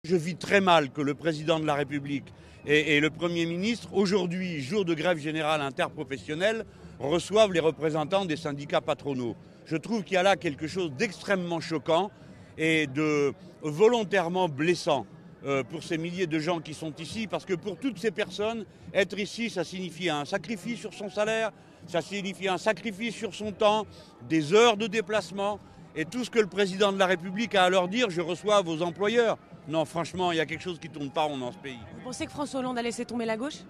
Je vis très mal que le président de la République et le Premier ministre, aujourd'hui, jour de grève générale interprofessionnelle, reçoivent les représentants des syndicats patronaux. Je trouve qu'il y a là quelque chose d'extrêmement choquant et de volontairement blessant pour ces milliers de gens qui sont ici, parce que pour toutes ces personnes, être ici, ça signifie un sacrifice sur son salaire, ça signifie un sacrifice sur son temps, des heures de déplacement, et tout ce que le président de la République a à leur dire, je reçois vos employeurs. Non, franchement, il y a quelque chose qui ne tourne pas rond dans ce pays. Vous pensez que François Hollande a laissé tomber la gauche ?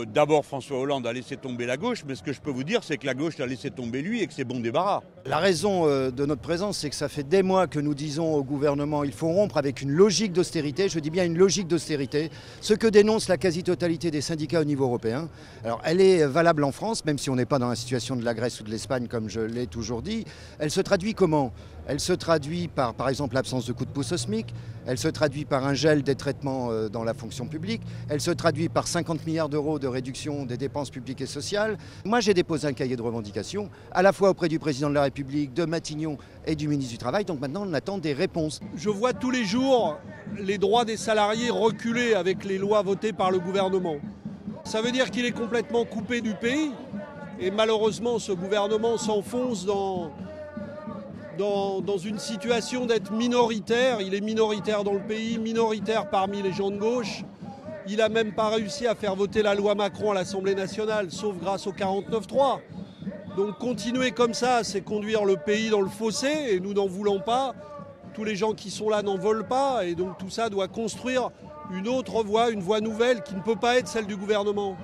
D'abord, François Hollande a laissé tomber la gauche, mais ce que je peux vous dire, c'est que la gauche l'a laissé tomber lui et que c'est bon débarras. La raison de notre présence, c'est que ça fait des mois que nous disons au gouvernement il faut rompre avec une logique d'austérité, je dis bien une logique d'austérité, ce que dénonce la quasi-totalité des syndicats au niveau européen. Alors elle est valable en France, même si on n'est pas dans la situation de la Grèce ou de l'Espagne comme je l'ai toujours dit. Elle se traduit comment ? Elle se traduit par exemple, l'absence de coup de pouce au SMIC, elle se traduit par un gel des traitements dans la fonction publique, elle se traduit par 50 milliards d'euros de réduction des dépenses publiques et sociales. Moi, j'ai déposé un cahier de revendications, à la fois auprès du président de la République, de Matignon et du ministre du Travail. Donc maintenant, on attend des réponses. Je vois tous les jours les droits des salariés reculer avec les lois votées par le gouvernement. Ça veut dire qu'il est complètement coupé du pays. Et malheureusement, ce gouvernement s'enfonce dans une situation d'être minoritaire. Il est minoritaire dans le pays, minoritaire parmi les gens de gauche. Il n'a même pas réussi à faire voter la loi Macron à l'Assemblée nationale, sauf grâce au 49-3. Donc continuer comme ça, c'est conduire le pays dans le fossé, et nous n'en voulons pas. Tous les gens qui sont là n'en veulent pas, et donc tout ça doit construire une autre voie, une voie nouvelle qui ne peut pas être celle du gouvernement.